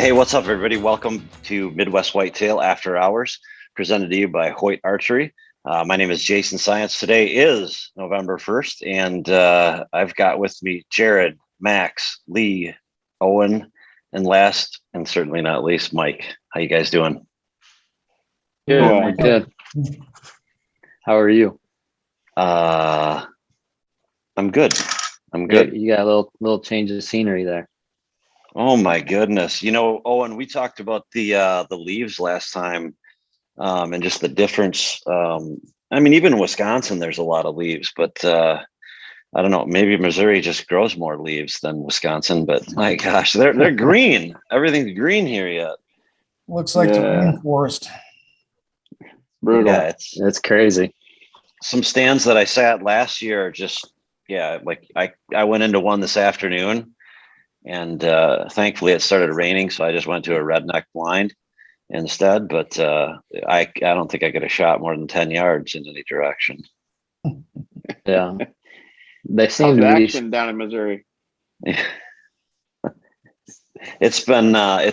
Hey, what's up, everybody? Welcome to Midwest Whitetail After Hours, presented to you by Hoyt Archery. My name is Jason Science. Today is November 1st, and I've got with me Jared, Max, Lee, Owen, and last, and certainly not least, Mike. How you guys doing? Good, we're good. How are you? I'm good. I'm good. You got a little change of scenery there. Oh my goodness. You know, Owen, we talked about the leaves last time, and just the difference. I mean, even in Wisconsin, there's a lot of leaves, but I don't know, maybe Missouri just grows more leaves than Wisconsin, but my gosh, they're green. Everything's green here yet. Looks like the rainforest. Brutal. Yeah, it's crazy. Some stands that I sat last year just, like I went into one this afternoon, and thankfully it started raining, so I just went to a redneck blind instead. But I don't think I could have shot more than 10 yards in any direction. Yeah, they seem How's to the be action down in Missouri? It's been a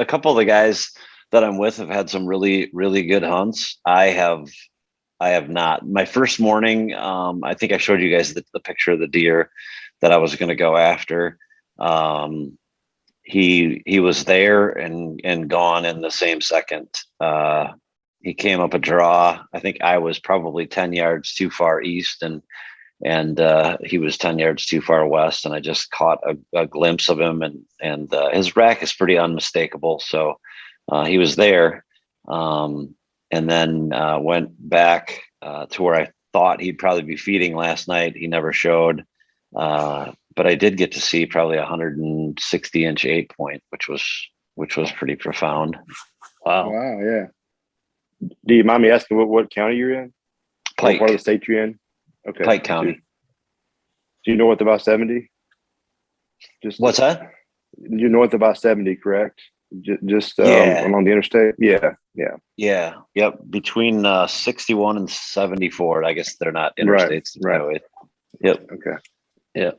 couple of the guys that I'm with have had some really, really good hunts. I have not. My first morning, I think I showed you guys the picture of the deer that I was going to go after. He was there and gone in the same second. He came up a draw. I think I was probably 10 yards too far east, and he was 10 yards too far west, and I just caught a glimpse of him, and his rack is pretty unmistakable. So he was there, and then went back to where I thought he'd probably be feeding last night. He never showed, but I did get to see probably 160-inch 8-point, which was pretty profound. wow. Wow, yeah. Do you mind me asking what county you're in? Pike, What part of the state you're in? Okay. Pike County. Do you know what about 70? Just What's that? You're north of I-70, correct? Just Yeah. along the interstate? Yeah. Yeah. Yep. Between 61 and 74. I guess they're not interstates. Right. Highway. Yep. Okay. Yeah.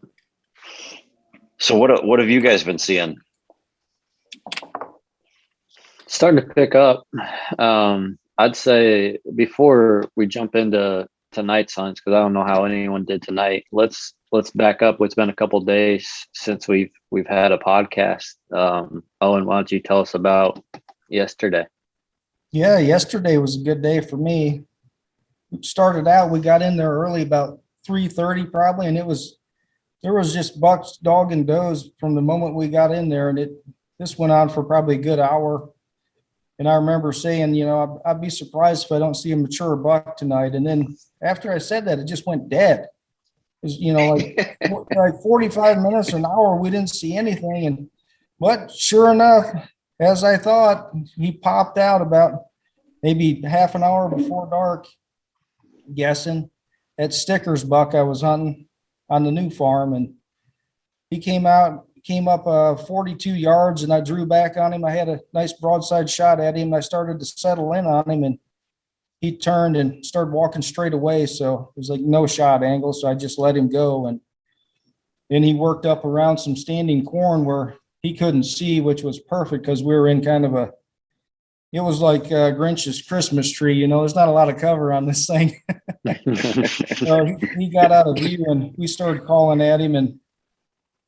So what have you guys been seeing? Starting to pick up. I'd say before we jump into tonight's hunts, because I don't know how anyone did tonight. Let's back up. It's been a couple of days since we've had a podcast. Owen, why don't you tell us about yesterday? Yeah, yesterday was a good day for me. We started out, we got in there early, about 3:30 probably, and there was just bucks, dog, and does from the moment we got in there, and this went on for probably a good hour. And I remember saying, I'd be surprised if I don't see a mature buck tonight. And then after I said that, it just went dead. It was, like 45 minutes or an hour, we didn't see anything. But sure enough, as I thought, he popped out about maybe half an hour before dark, guessing. That Stickers buck I was hunting on the new farm, and he came up 42 yards, and I drew back on him. I had a nice broadside shot at him. I started to settle in on him, and he turned and started walking straight away. So it was like no shot angle. So I just let him go. And then he worked up around some standing corn where he couldn't see, which was perfect because we were in kind of it was like Grinch's Christmas tree. There's not a lot of cover on this thing. So he got out of view, and we started calling at him, and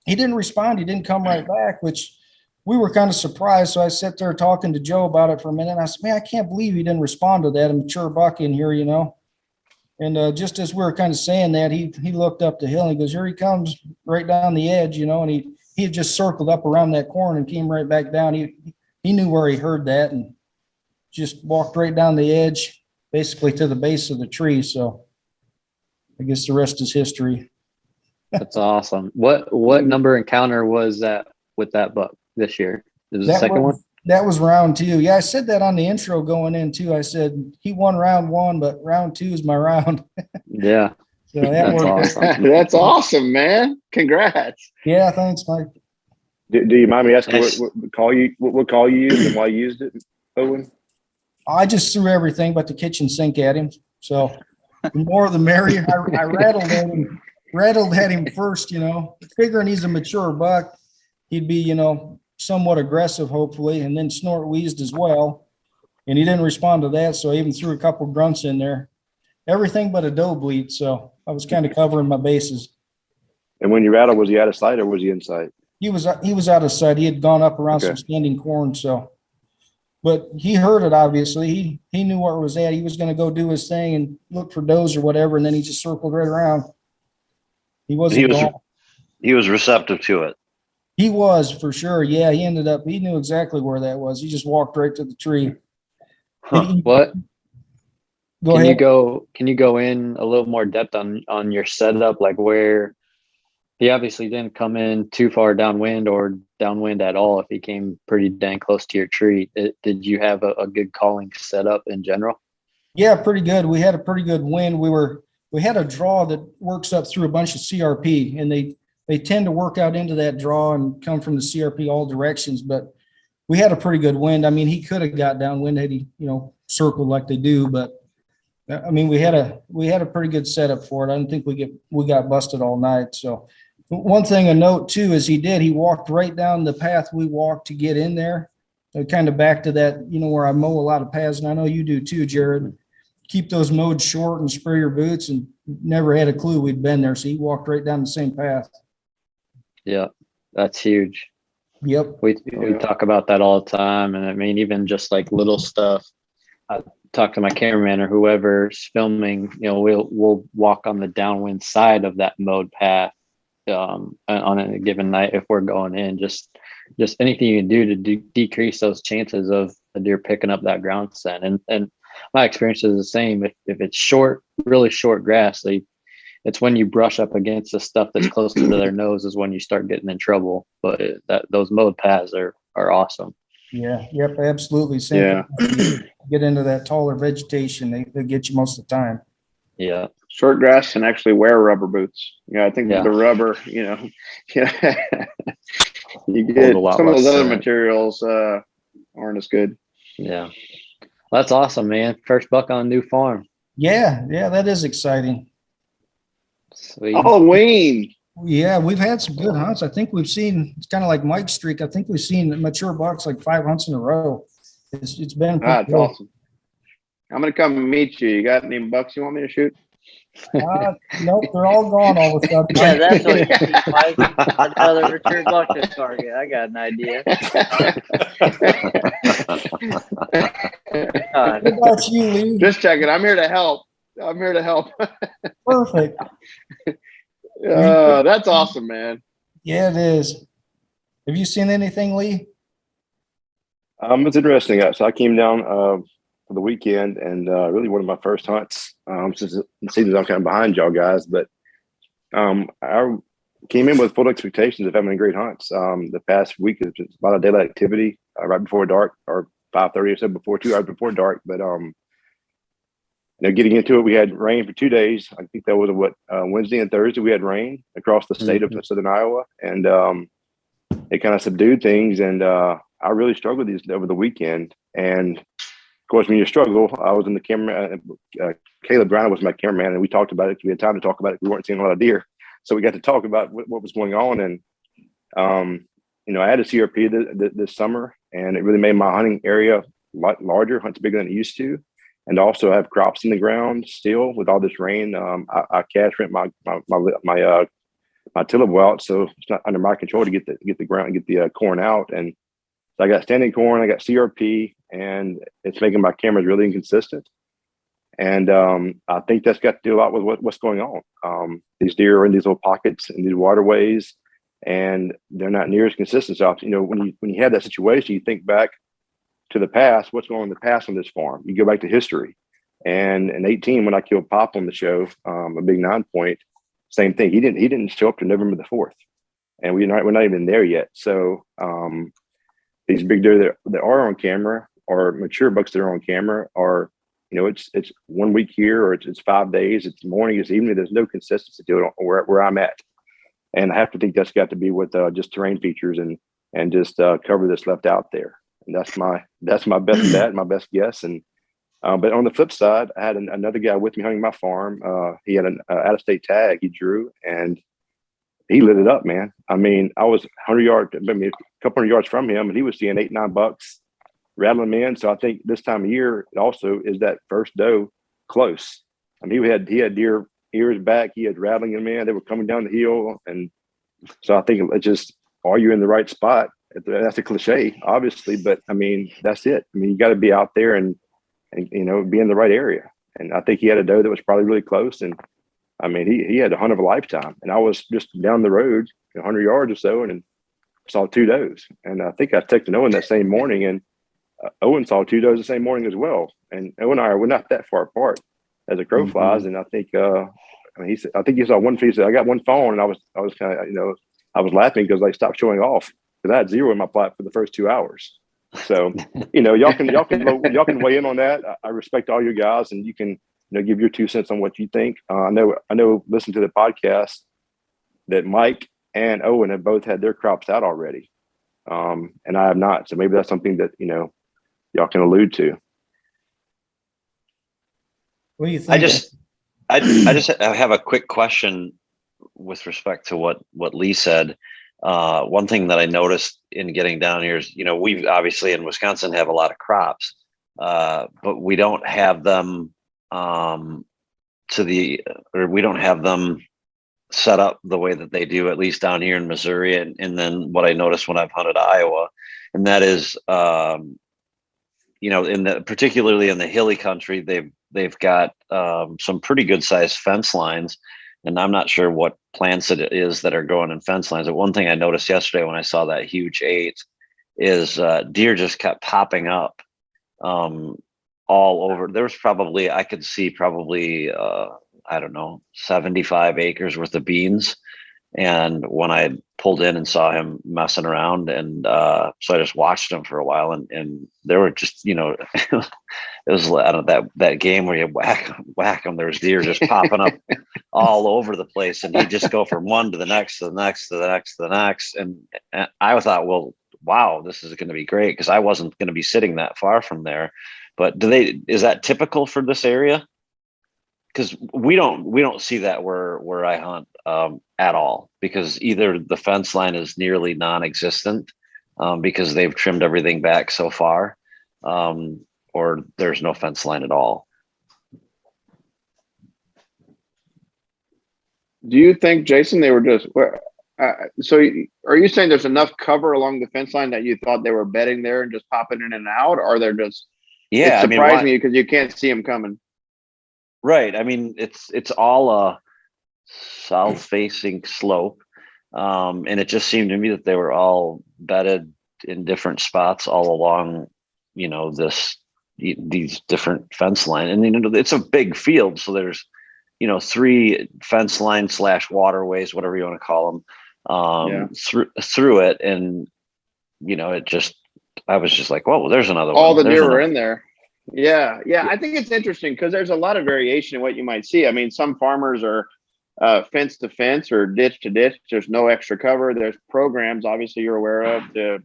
he didn't respond. He didn't come right back, which we were kind of surprised. So I sat there talking to Joe about it for a minute. And I said, man, I can't believe he didn't respond to that, a mature buck in here, And just as we were kind of saying that, he looked up the hill, and he goes, here he comes right down the edge, and he had just circled up around that corn and came right back down. He knew where he heard that and just walked right down the edge, basically to the base of the tree. So I guess the rest is history. That's awesome. What number encounter was that with that buck this year? Is it the second one? That was round 2. Yeah, I said that on the intro going in too. I said he won round 1, but round 2 is my round. Yeah. So that That's worked. awesome. That's awesome, man. Congrats. Yeah, thanks, Mike. Do you mind me asking what call you used and why you used it, Owen? I just threw everything but the kitchen sink at him. So the more the merrier. I rattled at him first, figuring he's a mature buck. he'd be, somewhat aggressive, hopefully, and then snort wheezed as well. And he didn't respond to that. So I even threw a couple grunts in there, everything but a doe bleat. So I was kind of covering my bases. And when you rattled, was he out of sight or was he in sight? He was out of sight. He had gone up around Okay. some standing corn. So, but he heard it, obviously. He knew where it was at. He was going to go do his thing and look for does or whatever. And then he just circled right around. He wasn't gone. He was receptive to it. He was, for sure. Yeah, he knew exactly where that was. He just walked right to the tree. Huh. What? Go ahead. Can you go in a little more depth on your setup, like where he obviously didn't come in too far downwind or downwind at all if he came pretty dang close to your tree. Did you have a good calling setup in general? Yeah, pretty good. We had a pretty good wind. We had a draw that works up through a bunch of CRP, and they tend to work out into that draw and come from the CRP all directions. But we had a pretty good wind. I mean, he could have got downwind had he, circled like they do. But I mean, we had a pretty good setup for it. I don't think we got busted all night. So one thing to note too is he walked right down the path we walked to get in there. Kind of back to that, where I mow a lot of paths, and I know you do too, Jared. Keep those modes short and spray your boots, and never had a clue we'd been there. So he walked right down the same path. Yeah, that's huge. Yep. We talk about that all the time. And I mean, even just like little stuff. I talk to my cameraman or whoever's filming, we'll walk on the downwind side of that mode path on a given night if we're going in. Just anything you can do to decrease those chances of a deer picking up that ground scent. And my experience is the same. If it's short, really short grass, it's when you brush up against the stuff that's closer to their nose is when you start getting in trouble. But those mode paths are awesome. Yeah. Yep. Absolutely. Same. Yeah. Get into that taller vegetation, they get you most of the time. Yeah. Short grass can actually wear rubber boots. I think Yeah. the rubber, you get a lot some of those less other scent. materials aren't as good. Yeah. That's awesome, man. First buck on a new farm. Yeah. Yeah. That is exciting. Sweet. Halloween. Yeah. We've had some good hunts. I think we've seen, it's kind of like Mike's streak. I think we've seen mature bucks like 5 hunts in a row. It's been That's cool. awesome. I'm going to come and meet you. You got any bucks you want me to shoot? Nope, they're all gone all of a sudden. Yeah, that's what you think, Mike. Another return buck to target. I got an idea. What about you, Lee? Just checking. I'm here to help. Perfect. That's awesome, man. Yeah, it is. Have you seen anything, Lee? It's interesting. So I came down for the weekend, and really one of my first hunts. Since it seems I'm kind of behind y'all guys, but I came in with full expectations of having a great hunts. The past week is just a lot of daylight activity right before dark, or 5:30 or so before 2 hours before dark. But getting into it, we had rain for 2 days. I think that was Wednesday and Thursday we had rain across the state of Southern Iowa, and it kind of subdued things. And I really struggled with these over the weekend. And of course, when you struggle, I was in the camera. Caleb Griner was my cameraman, and we talked about it. We had time to talk about it. We weren't seeing a lot of deer, so we got to talk about what was going on. And I had a CRP this summer, and it really made my hunting area a lot larger. Hunts bigger than it used to, and also I have crops in the ground still with all this rain. I cash rent my tillable out, so it's not under my control to get the ground, get the corn out. And so I got standing corn, I got CRP, and it's making my cameras really inconsistent. And I think that's got to do a lot with what's going on. These deer are in these little pockets in these waterways, and they're not near as consistent. So when you have that situation, you think back to the past. What's going on in the past on this farm? You go back to history. And in 2018, when I killed Pop on the show, a big 9-point, same thing. He didn't show up to November the 4th, and we're not even there yet. So these big deer that are on camera, or mature bucks that are on camera, are it's 1 week here, or it's 5 days, it's morning, it's evening. There's no consistency to it where I'm at, and I have to think that's got to be with just terrain features and just cover that's left out there. And that's my best bet, my best guess. And but on the flip side, I had another guy with me hunting my farm. He had an out-of-state tag he drew, and he lit it up, man. I mean, I was 100 yards, I mean, a couple hundred yards from him, and he was seeing 8, 9 bucks rattling them in. So I think this time of year it also is that first doe close. I mean, he had deer ears back. He had rattling them in. They were coming down the hill, and so I think it's just, are you in the right spot? That's a cliche, obviously, but I mean, that's it. I mean, you got to be out there and be in the right area. And I think he had a doe that was probably really close. And I mean, he had a hunt of a lifetime. And I was just down the road, 100 yards or so, and saw 2 does. And I think I texted Owen that same morning, and Owen saw 2 does the same morning as well. And Owen and I we're not that far apart as a crow flies. And I think, he said, I think he saw one piece. I got one phone, and I was kind of, I was laughing because they stopped showing off because I had 0 in my plot for the first 2 hours. So, y'all can weigh in on that. I respect all you guys, and you can, give your 2 cents on what you think. I know, listen to the podcast that Mike and Owen have both had their crops out already. And I have not. So maybe that's something that, y'all can allude to. What do you think? I just have a quick question with respect to what Lee said. One thing that I noticed in getting down here is, we've obviously in Wisconsin have a lot of crops, but we don't have them we don't have them set up the way that they do, at least down here in Missouri. And then what I noticed when I've hunted Iowa, and that is, particularly in the hilly country, they've got some pretty good sized fence lines. And I'm not sure what plants it is that are growing in fence lines. But one thing I noticed yesterday when I saw that huge 8 is deer just kept popping up all over. There was probably, I could see probably, 75 acres worth of beans. And when I pulled in and saw him messing around, and so I just watched him for a while, and there were just, it was that game where you whack them. There's deer just popping up all over the place, and he'd just go from one to the next, to the next, to the next, to the next. And I thought, well, wow, this is going to be great, because I wasn't going to be sitting that far from there. But is that typical for this area? Because we don't see that where I hunt at all, because either the fence line is nearly non-existent because they've trimmed everything back so far, or there's no fence line at all. Do you think, Jason, they were just so are you saying there's enough cover along the fence line that you thought they were bedding there and just popping in and out, or they're just, it's surprising you because you can't see them coming? Right. I mean, it's all a south-facing slope, and it just seemed to me that they were all bedded in different spots all along, these different fence line. And it's a big field, so there's 3 fence lines / waterways, whatever you want to call them, through it, and I was just like, whoa, there's another one. All the deer were in there. Yeah. I think it's interesting because there's a lot of variation in what you might see. I mean, some farmers are fence to fence or ditch to ditch. There's no extra cover. There's programs, obviously, you're aware of to,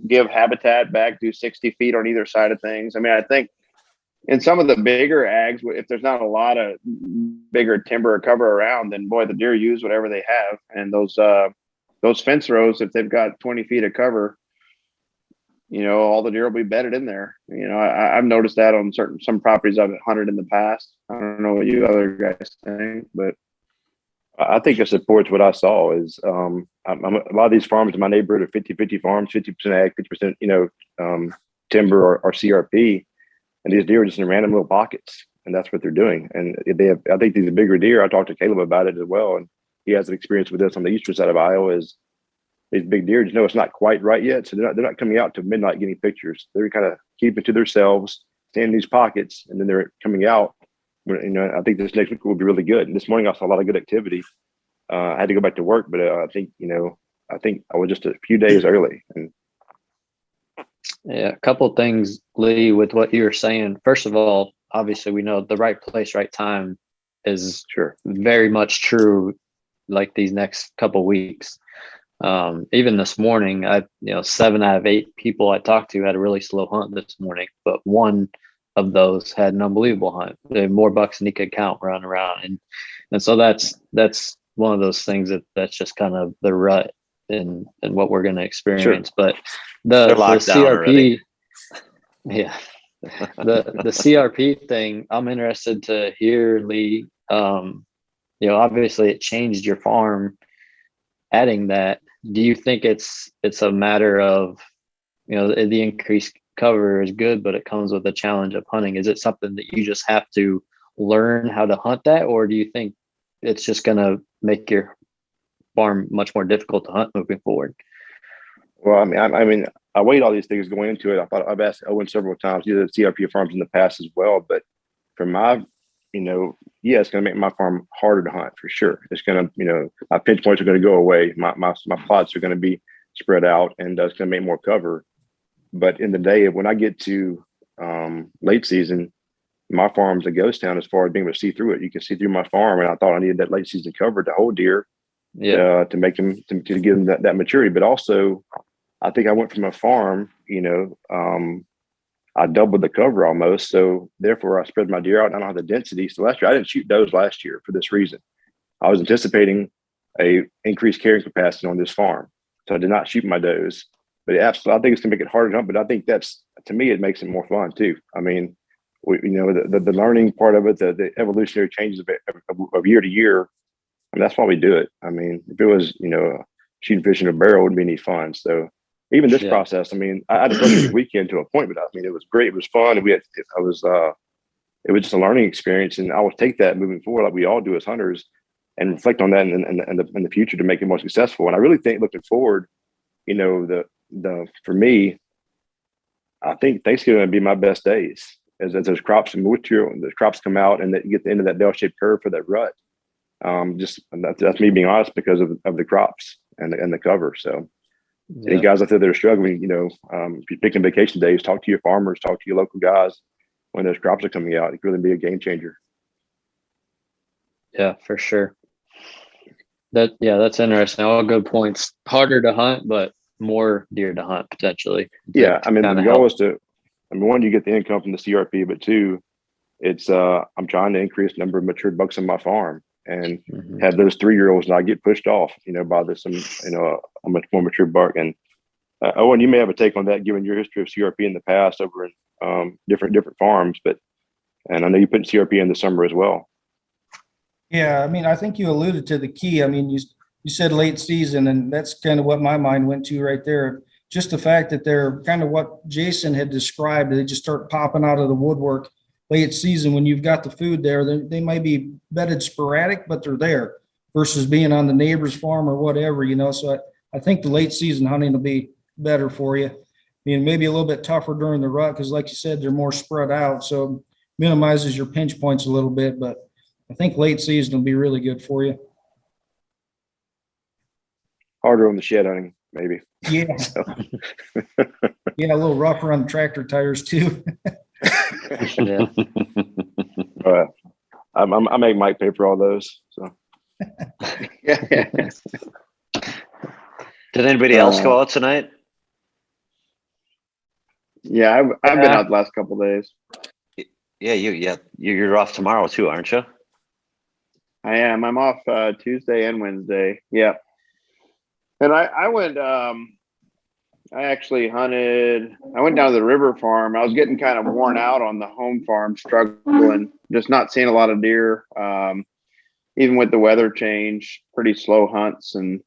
give habitat back, do 60 feet on either side of things. I mean, I think in some of the bigger ags, if there's not a lot of bigger timber or cover around, then boy, the deer use whatever they have. And those fence rows, if they've got 20 feet of cover, all the deer will be bedded in there. I've noticed that on some properties I've hunted in the past. I don't know what you other guys think, but I think it supports what I saw. Is a lot of these farms in my neighborhood are 50-50 farms, 50% ag, 50% timber or CRP, and these deer are just in random little pockets, and that's what they're doing. And I think these bigger deer. I talked to Caleb about it as well, and he has an experience with this on the eastern side of Iowa. Is these big deer, it's not quite right yet, so they're not coming out to midnight getting pictures. They're kind of keeping to themselves, staying in these pockets, and then they're coming out. I think this next week will be really good. And this morning I saw a lot of good activity. I had to go back to work, but I think I was just a few days early. And yeah, a couple of things, Lee, with what you were saying. First of all, obviously we know the right place, right time is very much true. Like these next couple of weeks. Even this morning, 7 out of 8 people I talked to had a really slow hunt this morning, but one of those had an unbelievable hunt. There were more bucks than he could count running around. And so that's one of those things that's just kind of the rut and what we're going to experience. But They're the locked down already. CRP, yeah, the CRP thing, I'm interested to hear, Lee. Obviously it changed your farm adding that. Do you think it's a matter of, the increased cover is good, but it comes with the challenge of hunting? Is it something that you just have to learn how to hunt that, or do you think it's just going to make your farm much more difficult to hunt moving forward? Well, I weighed all these things going into it. I've asked Owen several times. He did CRP farms in the past as well, but for my, it's going to make my farm harder to hunt for sure. It's going to, my pinch points are going to go away. My plots are going to be spread out, and it's going to make more cover. But in the day, when I get to late season, my farm's a ghost town as far as being able to see through it. You can see through my farm, and I thought I needed that late season cover to hold deer, to make them to give them that maturity. But also, I think I went from a farm, I doubled the cover almost. So therefore, I spread my deer out, and I don't have the density. So last year, I didn't shoot does last year for this reason. I was anticipating a increased carrying capacity on this farm, so I did not shoot my does. But absolutely, I think it's gonna make it harder to hunt. But I think to me, it makes it more fun too. I mean, the learning part of it, the evolutionary changes of year to year. That's why we do it. I mean, if it was, shooting fish in a barrel, it wouldn't be any fun. So even this process, I had a frustrating weekend to a point, but it was great. It was fun. And it was just a learning experience. And I will take that moving forward, like we all do as hunters, and reflect on that in the future to make it more successful. And I really think looking forward, for me, I think Thanksgiving would be my best days as those crops and the crops come out and that you get the end of that bell-shaped curve for that rut. That's me being honest because of the crops and the cover. So any guys out there that are struggling, if you're picking vacation days, talk to your farmers, talk to your local guys when those crops are coming out. It could really be a game changer. Yeah, for sure. That's interesting. All good points. Harder to hunt, but more deer to hunt potentially. Yeah, the goal is to, one, you get the income from the CRP, but two, it's I'm trying to increase the number of matured bucks on my farm and have those 3-year-olds not get pushed off, by a much more mature buck. And Owen, you may have a take on that, given your history of CRP in the past over in different farms, and I know you put CRP in the summer as well. Yeah, I think you alluded to the key. You said late season, and that's kind of what my mind went to right there. Just the fact that they're kind of what Jason had described. They just start popping out of the woodwork late season when you've got the food there. They might be bedded sporadic, but they're there versus being on the neighbor's farm or whatever, So I think the late season hunting will be better for you. Maybe a little bit tougher during the rut because, like you said, they're more spread out. So minimizes your pinch points a little bit, but I think late season will be really good for you. Harder on the shed hunting, maybe. Yeah. Yeah, a little rougher on the tractor tires too. Yeah. I make Mike pay for all those. So. Did anybody else go out tonight? Yeah, I've been out the last couple of days. Yeah, you're off tomorrow too, aren't you? I am. I'm off Tuesday and Wednesday. Yeah. And I went, I actually hunted, I went down to the river farm. I was getting kind of worn out on the home farm, struggling, just not seeing a lot of deer. Even with the weather change, pretty slow hunts. And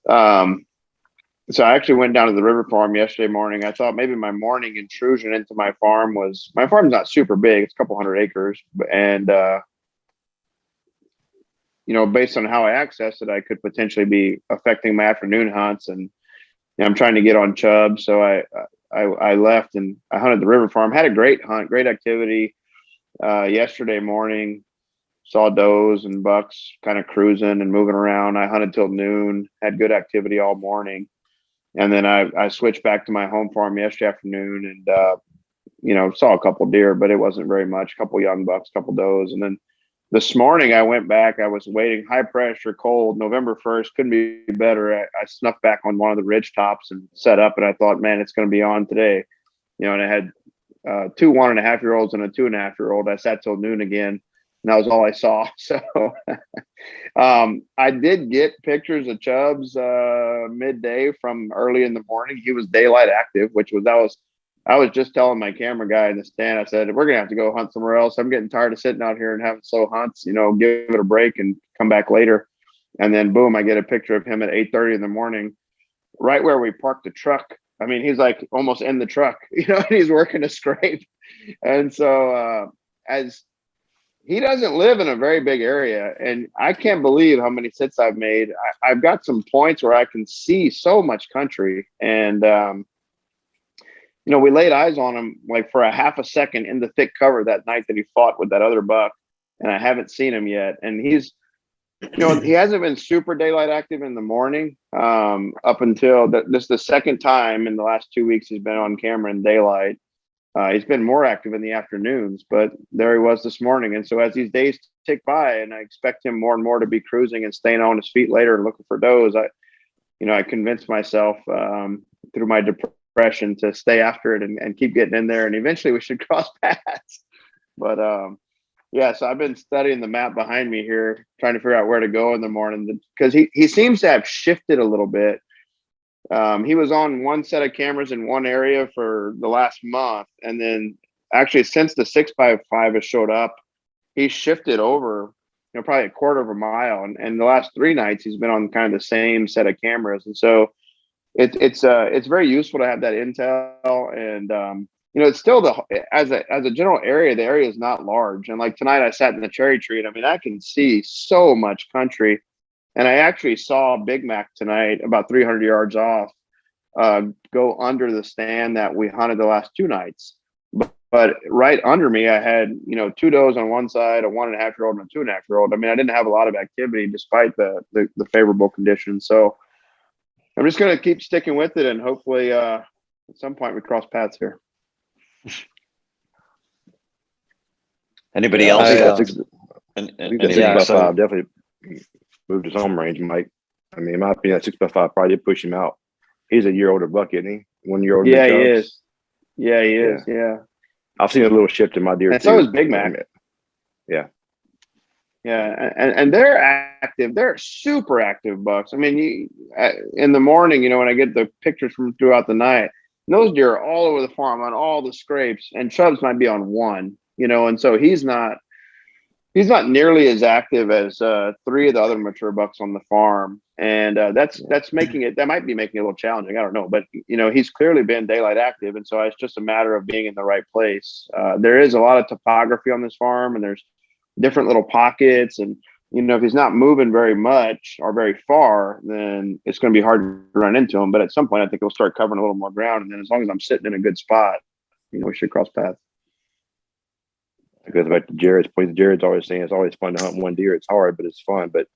so I actually went down to the river farm yesterday morning. I thought maybe my morning intrusion into my farm's not super big. It's a couple 100 acres. And, based on how I access it, I could potentially be affecting my afternoon hunts. And I'm trying to get on Chubs. So I left and I hunted the river farm, had a great hunt, great activity. Yesterday morning, saw does and bucks kind of cruising and moving around. I hunted till noon, had good activity all morning. And then I switched back to my home farm yesterday afternoon and, saw a couple deer, but it wasn't very much, a couple young bucks, a couple does. And then this morning I went back, I was waiting, high pressure, cold, November 1st, couldn't be better. I snuck back on one of the ridge tops and set up, and I thought, man, it's going to be on today. And I had 2 1.5-year-olds and a 2.5-year-old. I sat till noon again, and that was all I saw. So I did get pictures of Chubs midday from early in the morning. He was daylight active, I was just telling my camera guy in the stand, I said, we're gonna have to go hunt somewhere else. I'm getting tired of sitting out here and having slow hunts, give it a break and come back later. And then boom, I get a picture of him at 8:30 in the morning, right where we parked the truck. I mean, he's like almost in the truck, and he's working a scrape. And so as he doesn't live in a very big area, and I can't believe how many sits I've made. I've got some points where I can see so much country. And we laid eyes on him like for a half a second in the thick cover that night that he fought with that other buck, and I haven't seen him yet. And he's he hasn't been super daylight active in the morning up until this is the second time in the last 2 weeks he's been on camera in daylight. He's been more active in the afternoons, but there he was this morning. And so as these days tick by, and I expect him more and more to be cruising and staying on his feet later and looking for does, I convinced myself through my depression to stay after it and keep getting in there. And eventually we should cross paths. But so I've been studying the map behind me here, trying to figure out where to go in the morning, because he seems to have shifted a little bit. He was on one set of cameras in one area for the last month. And then actually since the 6x5 has showed up, he shifted over, probably a quarter of a mile. And the last 3 nights he's been on kind of the same set of cameras. And so it's very useful to have that intel. And, it's still as a general area, the area is not large. And like tonight I sat in the cherry tree, and I mean, I can see so much country. And I actually saw Big Mac tonight about 300 yards off go under the stand that we hunted the last 2 nights. But right under me, I had, 2 does on one side, a 1.5-year-old and a 2.5-year-old. I mean, I didn't have a lot of activity despite the favorable conditions. So I'm just going to keep sticking with it, and hopefully at some point we cross paths here. Anybody I else? think that 6x5 definitely moved his home range, Mike. I mean, in my opinion, that 6x5 probably did push him out. He's a year older buck, isn't he? 1 year older. Yeah, he is. Yeah, he is. Yeah. I've seen a little shift in my deer. And so is Big Mac. Yeah. Yeah, and they're active. They're super active bucks. I mean, in the morning, when I get the pictures from throughout the night, those deer are all over the farm on all the scrapes, and Chubs might be on one. And so he's not nearly as active as 3 of the other mature bucks on the farm, and that might be making it a little challenging. I don't know, but he's clearly been daylight active, and so it's just a matter of being in the right place. There is a lot of topography on this farm, and there's different little pockets, and if he's not moving very much or very far, then it's going to be hard to run into him. But at some point, I think he'll start covering a little more ground, and then as long as I'm sitting in a good spot, we should cross paths. It goes back to Jared's point. Jared's always saying it's always fun to hunt one deer. It's hard, but it's fun. But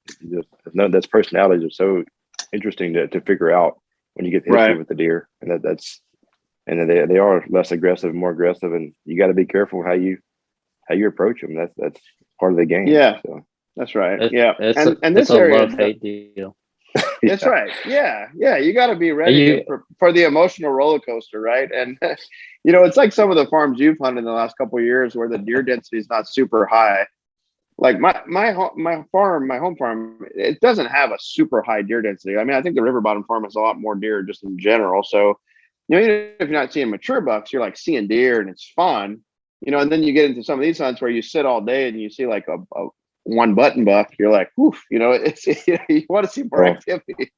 that's personalities are so interesting to figure out when you get the history with the deer, and they are less aggressive, more aggressive, and you got to be careful how you approach them. That's part of the game. Yeah, so. That's right. And this area, love-hate deal. That's right. Yeah. You got to be ready for the emotional roller coaster, right? And it's like some of the farms you've hunted in the last couple of years where the deer density is not super high. Like my home farm, it doesn't have a super high deer density. I mean, I think the River Bottom farm has a lot more deer just in general. So even if you're not seeing mature bucks, you're like seeing deer and it's fun. And then you get into some of these hunts where you sit all day and you see like a one button buck, you're like, woof, it's you want to see more activity.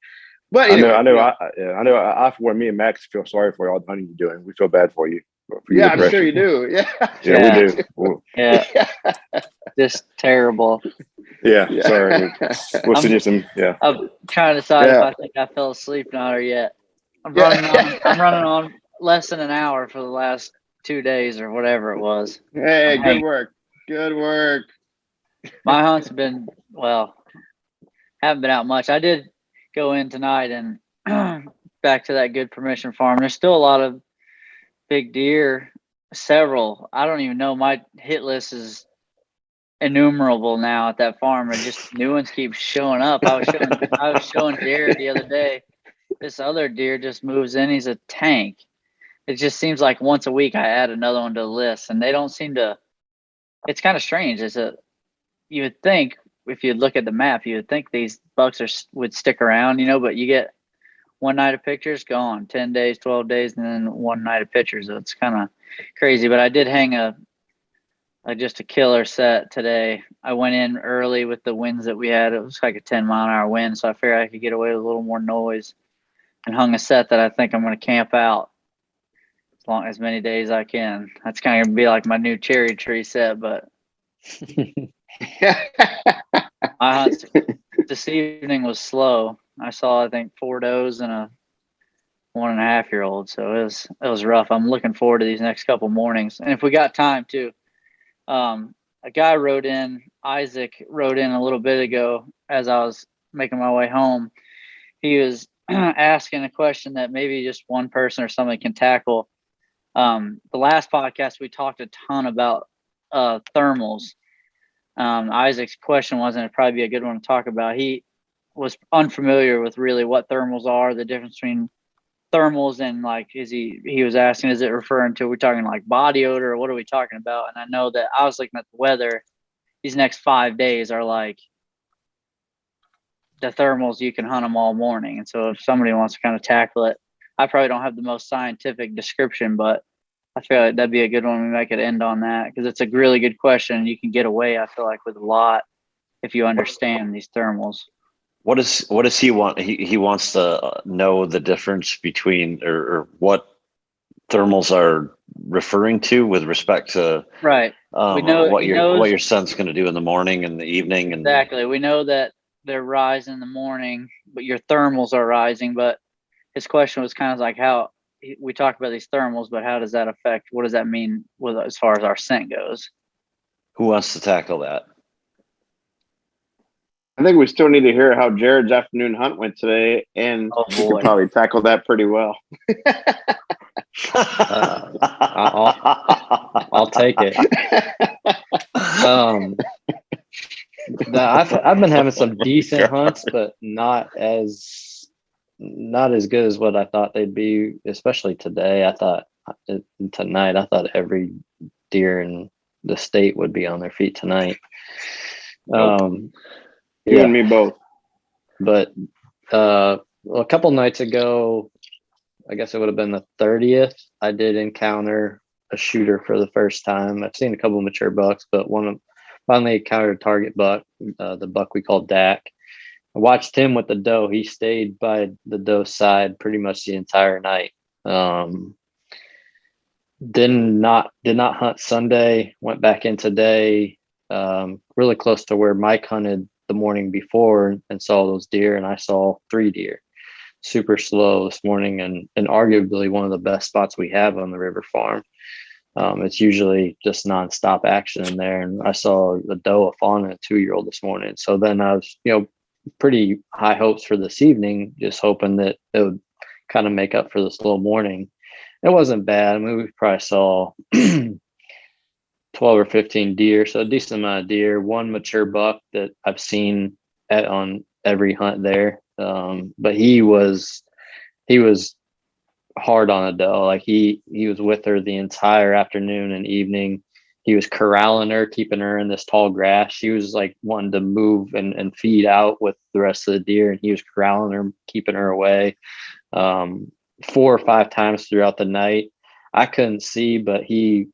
But anyway, I know. I for one, me and Max feel sorry for all the hunting you're doing. We feel bad for you. I'm sure you do. Yeah, we do. Yeah, just terrible. Yeah, sorry. We'll send you some. Yeah, I'm trying to decide if I think I fell asleep now or yet. I'm running on less than an hour for the last 2 days or whatever it was. Hey, good work. My hunt's been, haven't been out much. I did go in tonight and back to that good permission farm. There's still a lot of big deer, several. I don't even know. My hit list is innumerable now at that farm, and just new ones keep showing up. I was showing Jared the other day. This other deer just moves in. He's a tank. It just seems like once a week I add another one to the list, and they don't seem to. It's kind of strange. you would think if you look at the map, you would think these bucks would stick around, but you get one night of pictures, gone, 10 days, 12 days, and then one night of pictures. So it's kind of crazy. But I did hang just a killer set today. I went in early with the winds that we had. It was like a 10-mile-an-hour wind, so I figured I could get away with a little more noise, and hung a set that I think I'm going to camp out as many days I can. That's kind of going to be like my new cherry tree set, but my hunt this evening was slow. I saw, I think, 4 does and a 1.5-year-old. So it was rough. I'm looking forward to these next couple mornings. And if we got time too, a guy Isaac wrote in a little bit ago as I was making my way home. He was asking a question that maybe just one person or somebody can tackle. The last podcast, we talked a ton about thermals. Isaac's question wasn't, it'd probably be a good one to talk about. He was unfamiliar with really what thermals are, the difference between thermals and like, he was asking, is it referring to, we're talking like body odor, or what are we talking about? And I know that I was looking at the weather. These next 5 days are like the thermals, you can hunt them all morning. And so if somebody wants to kind of tackle it, I probably don't have the most scientific description, but I feel like that'd be a good one. I could end on that because it's a really good question. You can get away, I feel like, with a lot if you understand these thermals. What does he want? He wants to know the difference between or what thermals are referring to with respect to right. what your son's going to do in the morning and the evening. And exactly. We know that they're rising in the morning, but your thermals are rising. But his question was kind of like, how we talk about these thermals, but how does that affect, what does that mean with as far as our scent goes? Who wants to tackle that? I think we still need to hear how Jared's afternoon hunt went today, and we could probably tackle that pretty well. I'll take it. I've been having some decent hunts, but not as good as what I thought they'd be, especially today. Tonight, I thought every deer in the state would be on their feet tonight. You and me both. But a couple nights ago, I guess it would have been the 30th, I did encounter a shooter for the first time. I've seen a couple of mature bucks, but finally encountered a target buck, the buck we call Dak. I watched him with the doe. He stayed by the doe side pretty much the entire night. Did not hunt Sunday, went back in today, really close to where Mike hunted the morning before and saw those deer, and I saw 3 deer. Super slow this morning, and arguably one of the best spots we have on the river farm. It's usually just nonstop action in there, and I saw the doe, a fawn, and a 2-year-old this morning. So then I was, pretty high hopes for this evening, just hoping that it would kind of make up for the slow morning. It wasn't bad. I mean, we probably saw 12 or 15 deer, so a decent amount of deer. One mature buck that I've seen on every hunt there, but he was hard on a doe. Like he was with her the entire afternoon and evening. He was corralling her, keeping her in this tall grass. She was like wanting to move and feed out with the rest of the deer, and he was corralling her, keeping her away. 4 or 5 times throughout the night, I couldn't see, but he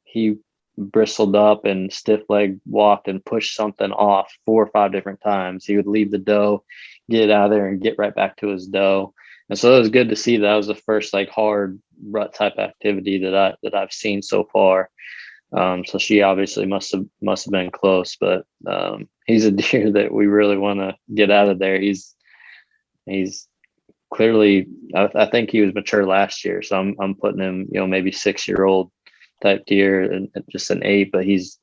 bristled up and stiff leg walked and pushed something off 4 or 5 different times. He would leave the doe, get out of there, and get right back to his doe. And so it was good to see. That was the first like hard rut type activity that I've seen so far. So she obviously must have been close, but he's a deer that we really want to get out of there. He's clearly, I think he was mature last year, so I'm putting him, maybe 6-year-old type deer and just an 8, but he's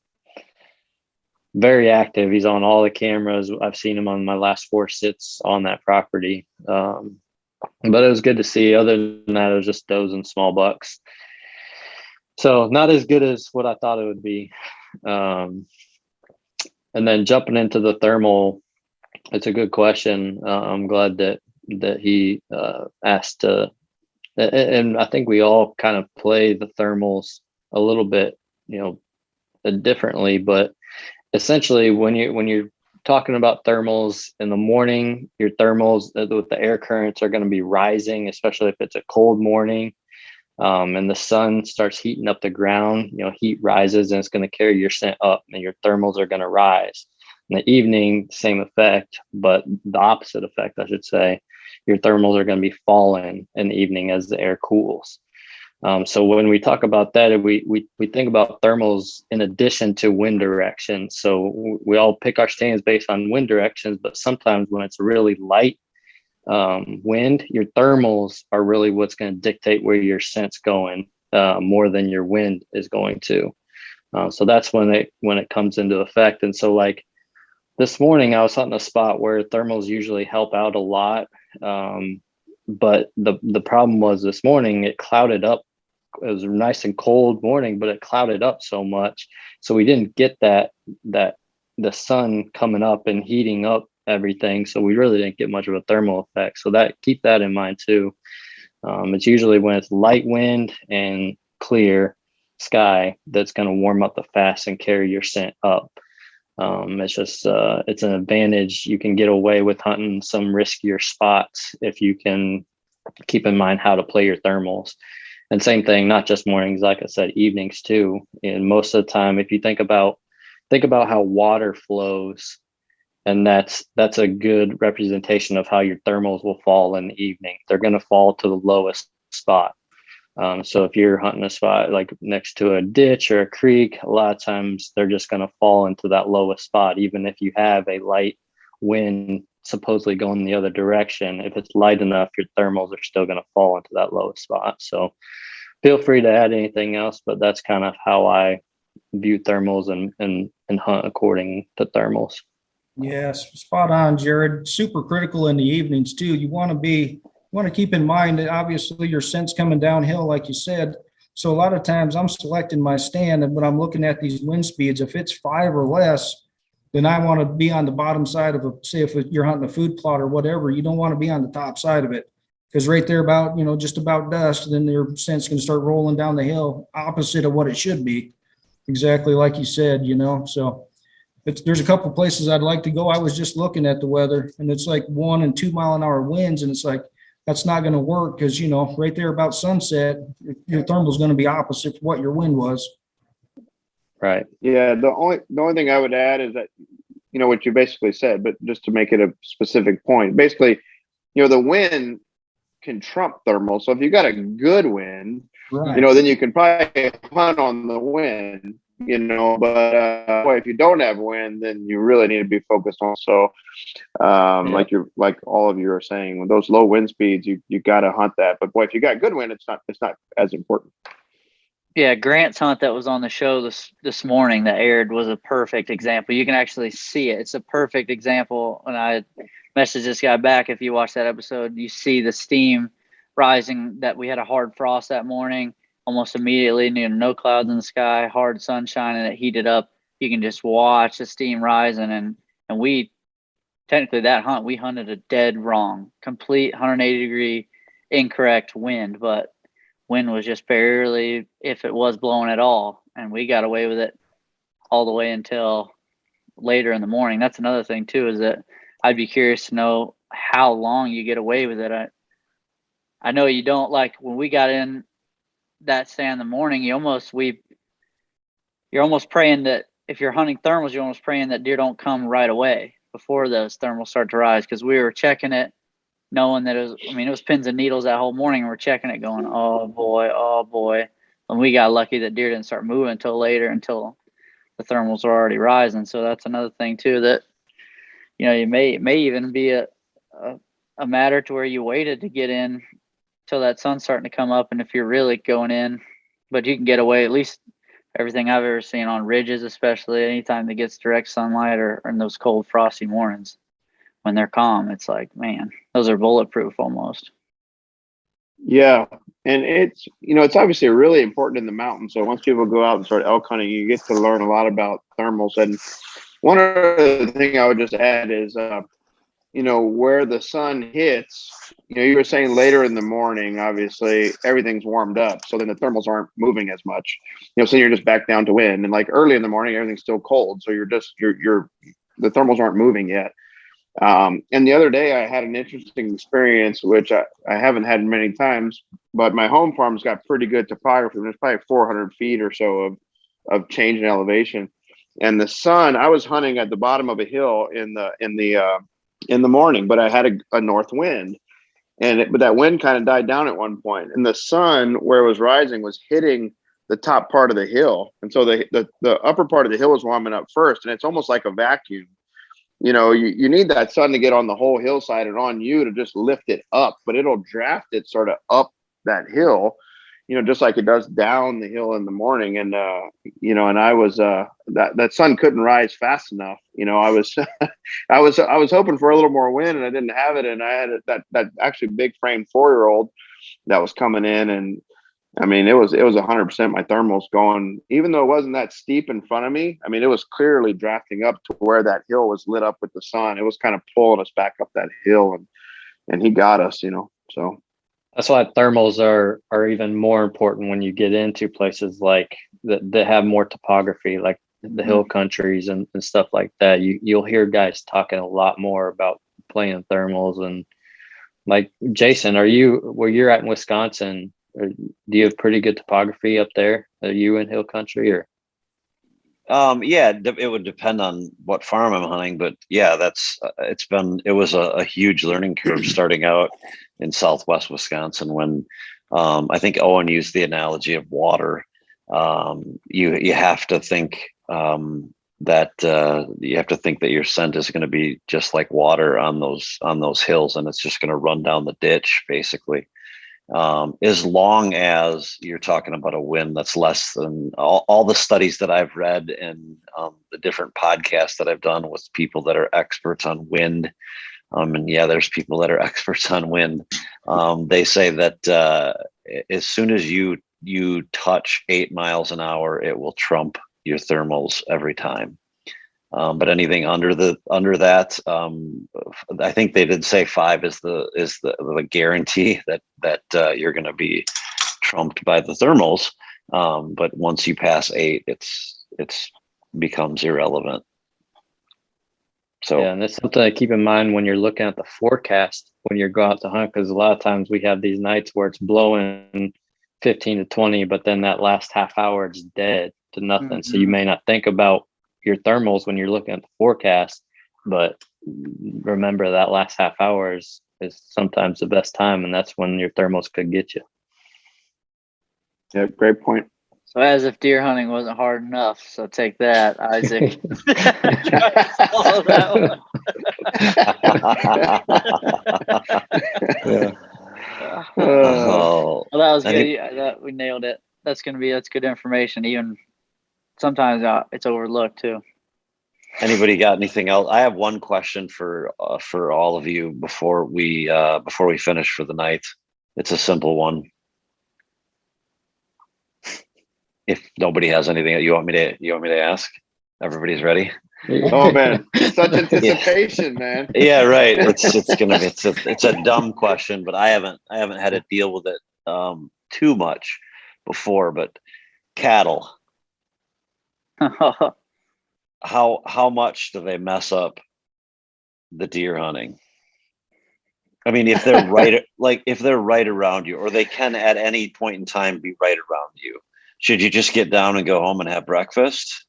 very active. He's on all the cameras. I've seen him on my last 4 sits on that property. But it was good to see. Other than that, it was just does and small bucks. So not as good as what I thought it would be. And then jumping into the thermal, it's a good question. I'm glad that he asked to, and I think we all kind of play the thermals a little bit, differently, but essentially when you're talking about thermals in the morning, your thermals with the air currents are going to be rising, especially if it's a cold morning. And the sun starts heating up the ground, heat rises and it's going to carry your scent up and your thermals are going to rise. In the evening, same effect, but the opposite effect, I should say. Your thermals are going to be falling in the evening as the air cools. So when we talk about that, we think about thermals in addition to wind direction. So we all pick our stands based on wind directions, but sometimes when it's really light wind, your thermals are really what's going to dictate where your scent's going more than your wind is going to. So that's when it comes into effect. And so like this morning, I was hunting a spot where thermals usually help out a lot. But the problem was this morning, it clouded up. It was a nice and cold morning, but it clouded up so much. So we didn't get that the sun coming up and heating up everything. So we really didn't get much of a thermal effect. So keep that in mind too. It's usually when it's light wind and clear sky that's going to warm up the fast and carry your scent up. It's just it's an advantage. You can get away with hunting some riskier spots if you can keep in mind how to play your thermals. And same thing, not just mornings, like I said, evenings too. And most of the time, if you think about how water flows, and that's a good representation of how your thermals will fall in the evening. They're going to fall to the lowest spot. So if you're hunting a spot like next to a ditch or a creek, a lot of times they're just going to fall into that lowest spot. Even if you have a light wind supposedly going the other direction, if it's light enough, your thermals are still going to fall into that lowest spot. So feel free to add anything else, but that's kind of how I view thermals and hunt according to thermals. Yes, spot on, Jared. Super critical in the evenings too. You want to keep in mind that obviously your scent's coming downhill, like you said. So a lot of times I'm selecting my stand, and when I'm looking at these wind speeds, if it's 5 or less, then I want to be on the bottom side of say if you're hunting a food plot or whatever, you don't want to be on the top side of it. Because right there about, just about dusk, then your scent's going to start rolling down the hill opposite of what it should be. Exactly like you said, so there's a couple places I'd like to go. I was just looking at the weather and it's like 1 and 2 mile an hour winds. And it's like, that's not going to work because, right there about sunset, your thermal is going to be opposite from what your wind was. Right. Yeah. The only thing I would add is that, what you basically said, but just to make it a specific point, basically, the wind can trump thermal. So if you got a good wind, right, then you can probably hunt on the wind, but boy, if you don't have wind, then you really need to be focused on. So like all of you are saying, with those low wind speeds, you got to hunt that. But boy, if you got good wind, it's not as important. Yeah, Grant's hunt that was on the show this morning that aired was a perfect example. You can actually see it. It's a perfect example. And I messaged this guy back. If you watch that episode, you see the steam rising, that we had a hard frost that morning, almost immediately, no clouds in the sky, hard sunshine, and it heated up. You can just watch the steam rising. And we, technically that hunt, we hunted a dead wrong, complete 180-degree incorrect wind, but wind was just barely, if it was blowing at all, and we got away with it all the way until later in the morning. That's another thing too, is that I'd be curious to know how long you get away with it. I know you don't, like when we got in that stand in the morning, you're almost praying that if you're hunting thermals, you're almost praying that deer don't come right away before those thermals start to rise, because we were checking it knowing that it was pins and needles that whole morning, and we're checking it going, oh boy. And we got lucky that deer didn't start moving until later, until the thermals were already rising. So that's another thing too, that, it may even be a matter to where you waited to get in till that sun's starting to come up. And if you're really going in, but you can get away, at least everything I've ever seen on ridges, especially anytime that gets direct sunlight or in those cold frosty mornings, when they're calm, it's like, man, those are bulletproof almost. Yeah. And it's obviously really important in the mountains. So once people go out and start elk hunting, you get to learn a lot about thermals. And one other thing I would just add is, where the sun hits, you were saying later in the morning, obviously everything's warmed up. So then the thermals aren't moving as much, so you're just back down to wind. And like early in the morning, everything's still cold. So the thermals aren't moving yet. And the other day I had an interesting experience, which I haven't had many times, but my home farm's got pretty good topography. There's probably 400 feet or so of change in elevation. And the sun, I was hunting at the bottom of a hill in the morning, but I had a north wind, but that wind kind of died down at one point, and the sun, where it was rising, was hitting the top part of the hill. And so the upper part of the hill was warming up first, and it's almost like a vacuum. You need that sun to get on the whole hillside and on you to just lift it up, but it'll draft it sort of up that hill, just like it does down the hill in the morning. And, and I was, that sun couldn't rise fast enough. I was, I was hoping for a little more wind, and I didn't have it. And I had that actually big frame 4-year-old that was coming in, and I mean, it was 100% my thermals going, even though it wasn't that steep in front of me. I mean, it was clearly drafting up to where that hill was lit up with the sun. It was kind of pulling us back up that hill, and he got us, so. That's why thermals are even more important when you get into places like that have more topography, like the hill countries and stuff like that. You'll hear guys talking a lot more about playing thermals. And like Jason, where you're at in Wisconsin, do you have pretty good topography up there? Are you in hill country or? Yeah, it would depend on what farm I'm hunting, but yeah, it was a huge learning curve starting out in Southwest Wisconsin when I think Owen used the analogy of water. You have to think that your scent is going to be just like water on those hills, and it's just going to run down the ditch basically. As long as you're talking about a wind that's less than all the studies that I've read and the different podcasts that I've done with people that are experts on wind. And yeah, there's people that are experts on wind. They say that as soon as you touch 8 miles an hour, it will trump your thermals every time. But anything under that, I think they did say 5 is the guarantee that you're going to be trumped by the thermals. But once you pass 8, it's becomes irrelevant. So yeah, and that's something to keep in mind when you're looking at the forecast when you're going out to hunt, because a lot of times we have these nights where it's blowing 15 to 20, but then that last half hour it's dead to nothing. Mm-hmm. So you may not think about your thermals when you're looking at the forecast, but remember that last half hour is sometimes the best time, and that's when your thermals could get you. Yeah, great point. So as if deer hunting wasn't hard enough, so take that, Isaac. Yeah. Well, that was good. Yeah, we nailed it. That's good information. Even sometimes it's overlooked too. Anybody got anything else? I have one question for all of you before we finish for the night. It's a simple one. If nobody has anything you want me to ask, everybody's ready. Oh man, such anticipation, man. Yeah, right. It's a dumb question, but I haven't had to deal with it too much before. But cattle, how much do they mess up the deer hunting? I mean, if they're right around you, or they can at any point in time be right around you, should you just get down and go home and have breakfast?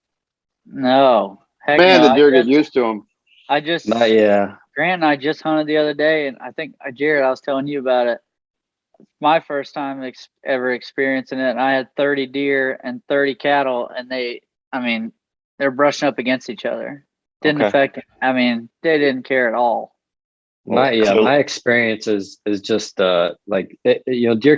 No. Heck man, no. the deer get used to them. Yeah. Grant and I just hunted the other day, and I think Jared, I was telling you about it. My first time ever experiencing it, and I had 30 deer and 30 cattle, and they're brushing up against each other. Didn't affect. I mean, they didn't care at all. My experience is just deer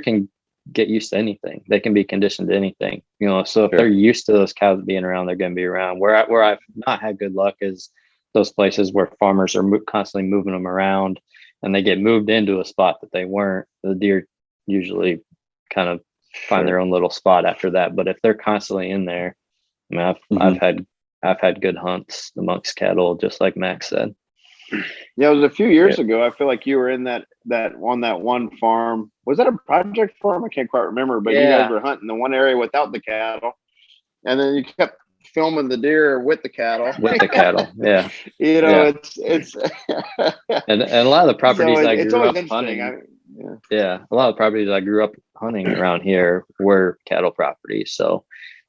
can get used to anything. They can be conditioned to anything, so if they're used to those cows being around, they're going to be around. Where I've not had good luck is those places where farmers are constantly moving them around, and they get moved into a spot that they weren't. The deer usually kind of find their own little spot after that. But if they're constantly in there, I mean, I've had good hunts amongst cattle, just like Max said. Yeah, it was a few years ago. I feel like you were in that on that one farm. Was that a project farm? I can't quite remember, but you Yeah. guys were hunting the one area without the cattle, and then you kept filming the deer with the cattle. With the cattle. Yeah. You know, Yeah. it's And a lot of the properties I it's grew always up interesting. hunting. Yeah. Yeah. A lot of properties I grew up hunting around here were cattle properties. So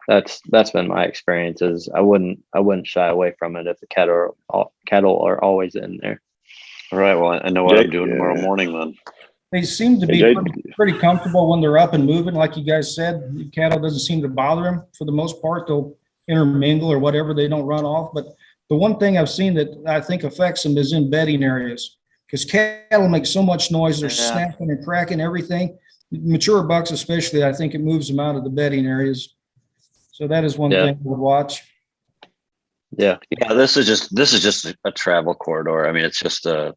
that's been my experience. Is I wouldn't shy away from it if the cattle are always in there. All right. Well, I know what Jake, I'm doing tomorrow morning then. They seem to Hey, be Jay. pretty comfortable when they're up and moving, like you guys said. The cattle doesn't seem to bother them for the most part. They'll intermingle or whatever. They don't run off. But the one thing I've seen that I think affects them is in bedding areas, because cattle make so much noise. They're Yeah. snapping and cracking everything. Mature bucks especially, I think it moves them out of the bedding areas. So that is one Yeah. thing I would watch. Yeah. Yeah, this is just a travel corridor. I mean, it's just a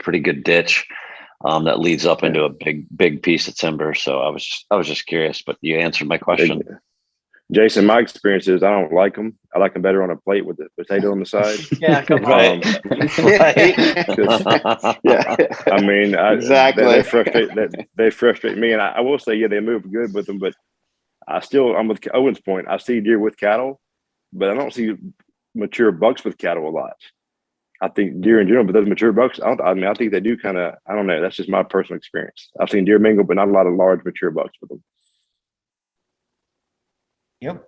pretty good ditch that leads up into a big piece of timber. So I was just curious, but you answered my question. Jason, my experience is I don't like them. I like them better on a plate with the potato on the side. Yeah, come on. Right. Yeah. I mean, Exactly. they frustrate me, and I will say, yeah, they move good with them, but I'm with Owen's point. I see deer with cattle, but I don't see mature bucks with cattle a lot. I think deer in general, but those mature bucks, I think they do kind of, I don't know. That's just my personal experience. I've seen deer mingle, but not a lot of large mature bucks with them. Yep.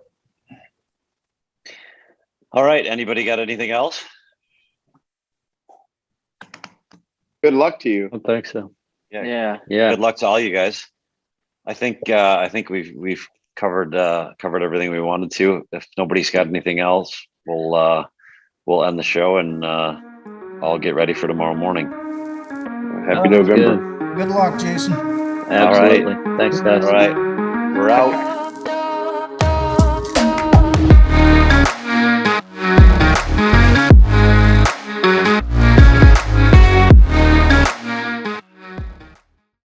All right. Anybody got anything else? Good luck to you. I think so. Yeah. Yeah. Good luck to all you guys. I think we've covered everything we wanted to. If nobody's got anything else, we'll end the show and I'll get ready for tomorrow morning. Happy November. Good. Good luck, Jason. Absolutely. Thanks, guys. All right. We're out.